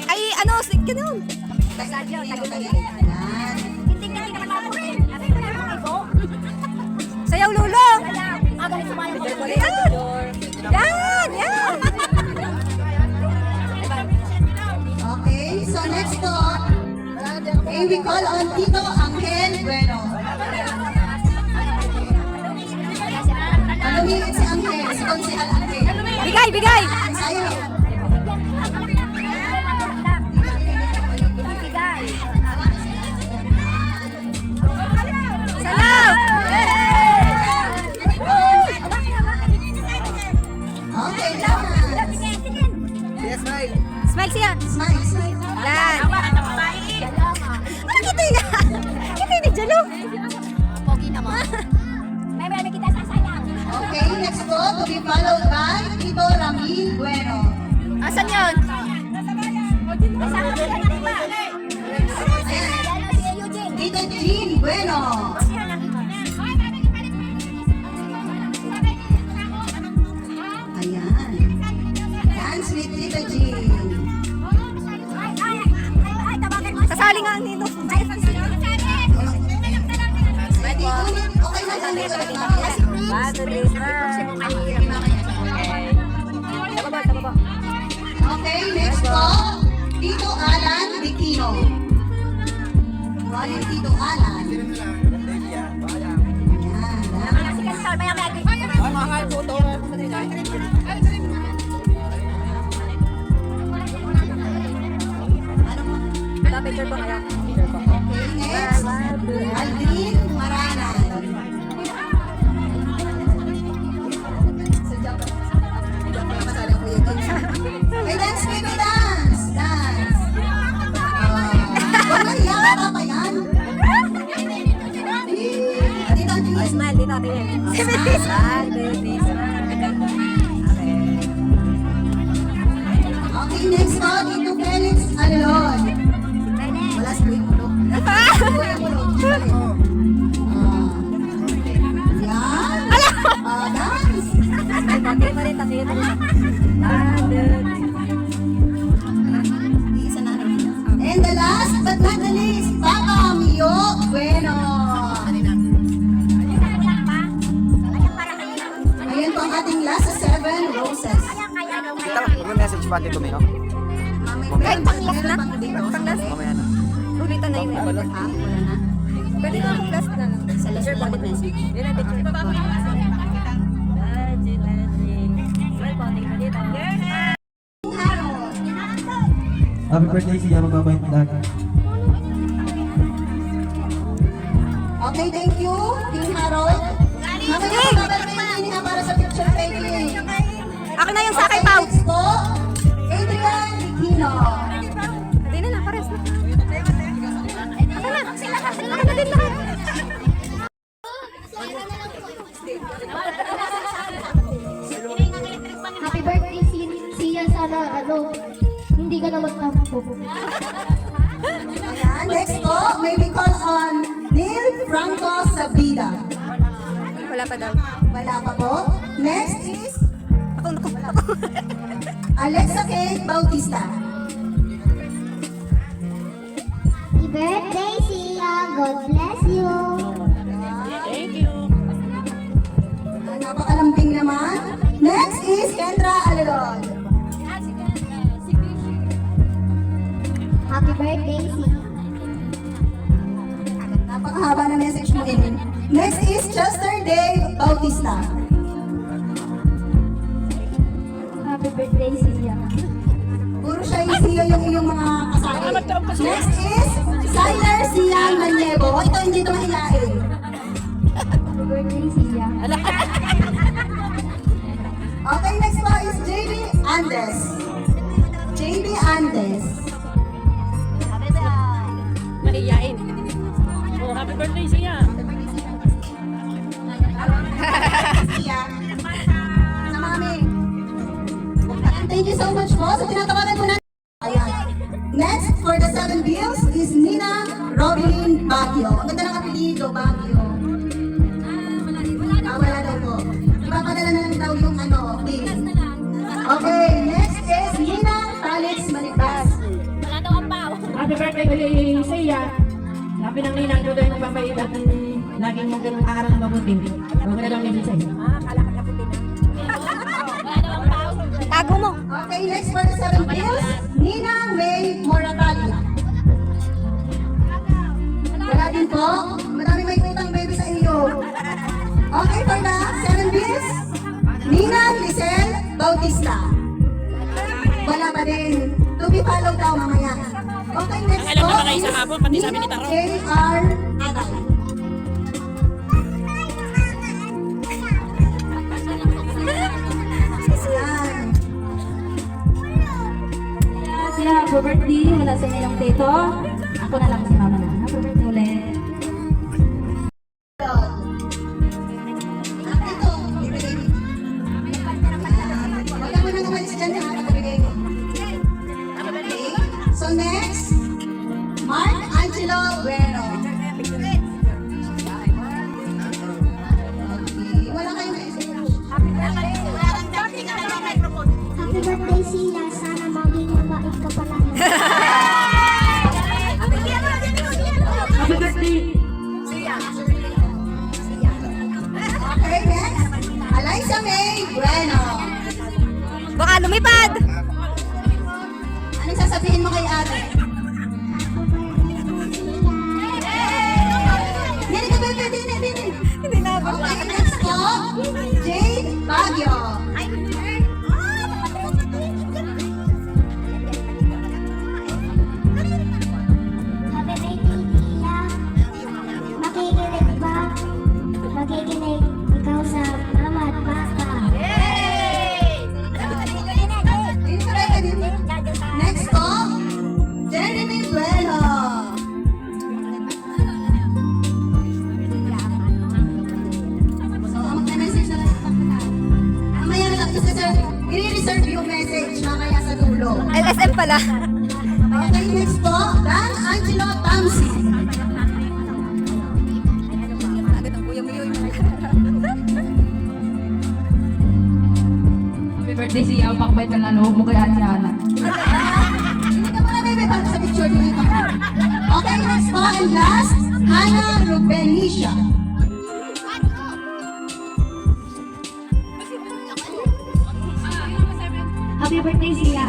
Ay, ano, ganun. Sayaw lulong. Yan, yan. Okay, so next po, we call on Tito Angel Bueno. Anuhin si Angel, si Konsehal Angel. Bigay, bigay. Sayo. Sayaw. Okay, dance. Smile siya. Smile, smile. Yan. Ano kita yun? Kita yun, Jalo. Okay, next po, to be followed by Tito Ramil Bueno. Asan yun? Tito Jean Bueno. Ayan. Dance with Tito Jean. Kasali nga ang nino. Ready? Okay na dyan. Okay, next po, Tito Alan Bikino. Walang Tito Alan. Ayan. Picture po kaya? Okay, next, Aldrin Maranan. Hey, dance, baby, dance! Dance! Wala yan, pa yan? Dito, dito. Smile, dito tingin. Smile, baby, smile. Okay, next po, Tito Felix Alon. Wala si Kuya Mulok. Kuya Mulok. Yan. Dance. Takil pa rin, takil. Isa na. And the last but not the least, Papa Mio Bueno. Ayan po ang ating last 7 roses. Kita, mag-message pa dito, Mino. Kahit pang last na. Pang last. Mamaya na. Ulitan na yun. Wala na. Pwede ka mag-last na lang. Sa last na message. Yun ang picture. Smile po, tingin dito. Happy birthday siya, mababait lahat. Okay, thank you, King Harold. Mamaya King! babalik na yun para sa picture taking. Ako na yung sakay, Pao. Next po, Adrian Aquino. Hindi na lang, pares na. Ako na. Ako na din lahat. Happy birthday, siya. Sana, hindi ka na magtampo. Ayan, next po, may we call on Neil Franco Sabida. Wala pa daw. Wala pa po. Next is Ako. Alexa Kate Bautista. Happy birthday, siya. God bless you. Napakalambing naman. Next is Kendra Alelon. Happy birthday, siya. Napakahaba na message mo, Emin. Next is Chester Dave Bautista. Happy birthday, siya. Puro siya yung siya yung iyong mga kasali. Next is Siler Sian Maniego. Ito hindi ito mahilain. Happy birthday, siya. Okay, next po is JB Andes. JB Andes. Mahiyain. Oh, happy birthday siya. Siya. Sama kami. Thank you so much po. So tinatawagan po natin. Ayan. Next for the 7 bills is Nina Robin Baguio. Ang ganda ng apelido, Baguio. Wala daw po. Ipapadala na lang daw yung bill. Okay, next is Nina Alex Malibas. Happy birthday kay Sia. Happy ng ninang ko doon mababait at laging mong ganun aaral na mabuti. Huwag na lang nilin sa'yo. Tago mo. Okay, next for the 7 bills, Ninang May Moratalia. Wala din po. Marami may utang baby sa iyo. Okay, for the 7 bills, Ninang Lisel Bautista. Wala pa din. To be followed daw mamaya. Okay, next po is Ninang J.R. Agay. Yan. Sila happy birthday, wala sa inyong tito. Ako na lang si mama na. Happy birthday ulit. Ito, ibigay mo. Wala mo nang umalis dyan, ha? Ibigay mo. Okay. So next, Mark Angelo Bueno. Okay. Wala kayong naisip. Happy birthday, Sia. Sana maging mabait ka pala. Happy birthday! Okay, next, Eliza May Bueno. Baka lumipad. Anong sasabihin mo kay ate? Dini ka, baby, dini. Hindi na ako. Okay, next po, Jade Baguio. Happy birthday, Sia. Makikinig ba? Makikinig ikaw sa mama at papa. Dini ka, baby, dini. Next po, Jeremy Bueno. So, mag-message na lang sa takbuhan. Mamaya na lang, i-reserve yung message mamaya sa dulo. LSM pala. Okay, next po, Dan Angelo Tamsi. Agad ang kuya mo yun. Happy birthday, Sia. Pakbait ka na loob mo kay Ate Ana. Hindi ka muna, baby, para sa picture dito. Okay, next po, and last, Hannah Rubenicia. Happy birthday, Sia.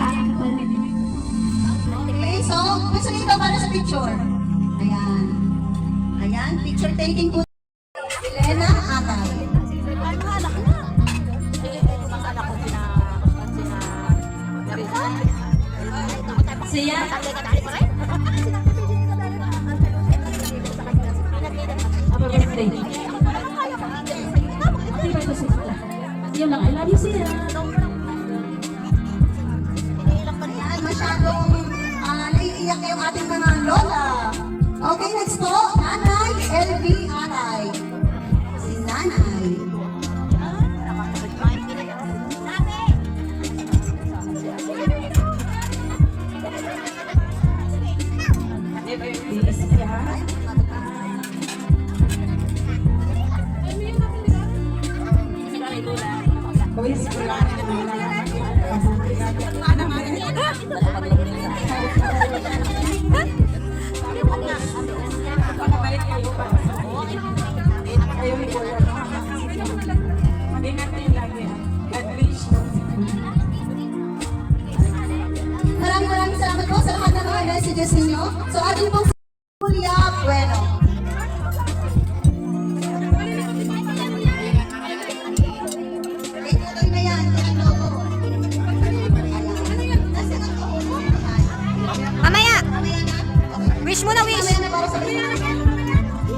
Okay, so, gusto nito para sa picture. Ayan. Ayan, picture taking po. Elena Atay. Sia. Happy birthday. Happy birthday, Sia. Yun lang, I love you, Sia. Ayan, masyadong naiiyak yung ating mga lola. Okay, next po, Nanay LV Atay. Si Nanay. Happy birthday, Sia. Boys, Maraming salamat po sa lahat ng mga messages ninyo. So, atin pong Julia Bueno. Tuloy na yan. Yan logo. Ayan. Nasa na po? Mamaya. Mamaya na? Okay. Wish mo na wish. Mamaya na para sa inyo.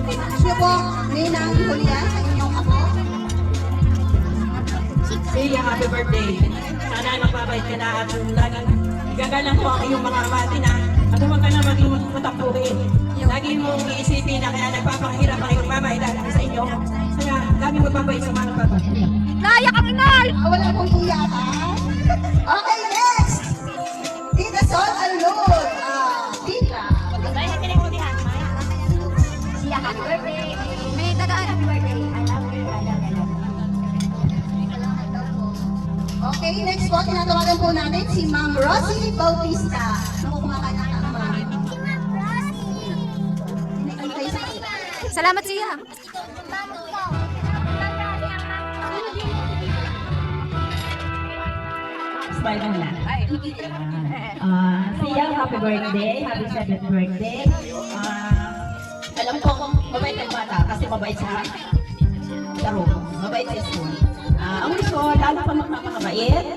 Wish niyo po, Ninang Julia, sa inyong apo. Sia, happy birthday! Sana ay magbabait ka na at laging gagalang ko ang iyong mga amati na at huwag ka na maging matapuhin. Lagi mong iisipin na kaya nagpapakahirap ang iyong mama dahil sa inyo. Kaya lagi magbabait sa mga nagpapahirap. Naiyak ang inay. Wala pong iyak, ha? Okay, next! Tita Sol Alun. Tita. Sia, happy birthday. May dadaan. Happy birthday. I love you. I love you. I love you. Okay, next po, tinatawagan po natin si Ma'am Rosie Bautista. Ako kumakain ng ma'am. Salamat siya. Smile mo lang. Siya, happy birthday. Happy 7th birthday. Alam ko kung mabait ang bata kasi mabait sa laro. Mabait sa school. Ang gusto, lalo pa magpapakabait.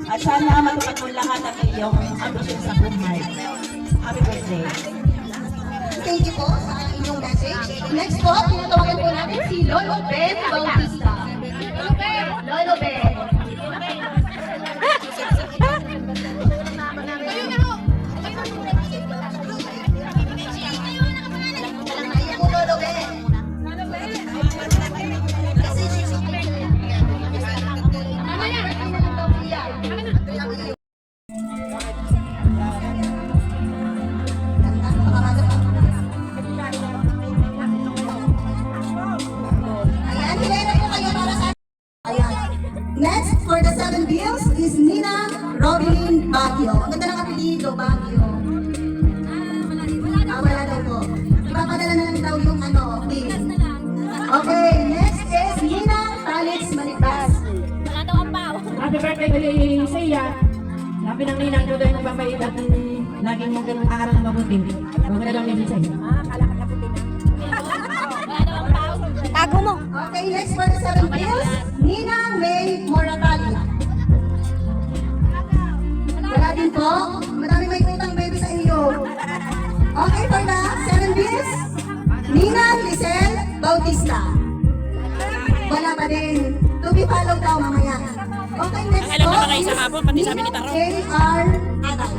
At sana matupad mo lahat ang iyong ambisyon sa buhay. Happy birthday. Thank you po sa inyong message. Next po, tinatawagan po natin si Lolo Ben Bautista. Lolo Ben. Ayun po, Lolo Ben. Ayan, hilay na po kayo para sa... Ayan. Next, for the 7 bills is Nina Robin Baguio. Ang ganda ng apelido, Baguio. Wala daw po. Ipapadala na lang daw yung bill. Okay, next is Nina Talix Manitas. Happy birthday kay Siya. Sabi ng ninang ko daw yung mabait at laging mong ganun aaral ng mabuti. Huwag na daw nilin sa'yo. Tago mo. Okay, next for the 7 bills, Nina May Moratalia. Wala din po. Marami may utang baby sa iyo. Okay, for the 7 bills, Nina Lisel Bautista. Wala pa din. To be followed daw mamaya. Okay, next po is Nina J.R. Aday.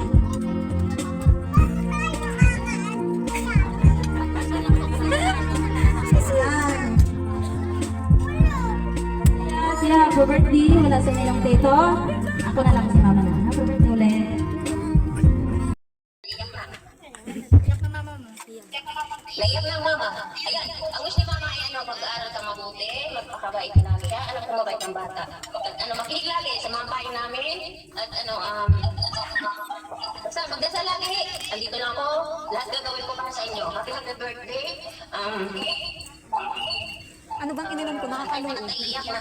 Ayan. Siya, happy birthday. Wala sa inyong tito. Ako na lang si mama na. Happy birthday ulit. Naiyak lang mama. Ayan, ang wish ni mama ay mag-aaral kang mabuti, magpakabait ka namin. Alam ko mabait ang bata. At makinig lagi sa mga payo namin. At basta magdasal lagi. Andito lang ako. Lahat gagawin ko para sa inyo. Happy birthday. Ano bang ininom ko? Nakakaluin. Naiiyak na.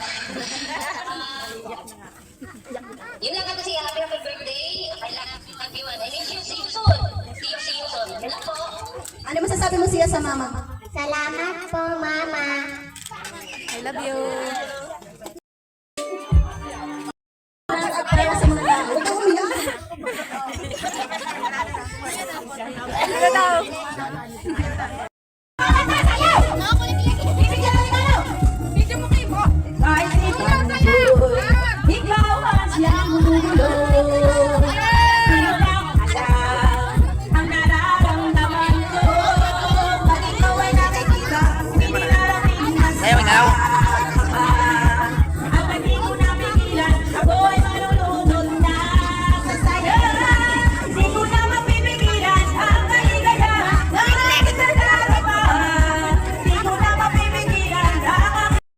Yun lang kasi happy birthday. Kailangan mag-iwan. I miss you. See you soon. See you soon. Yun lang po. Ano masasabi mo siya sa mama? Salamat po, Mama. I love you.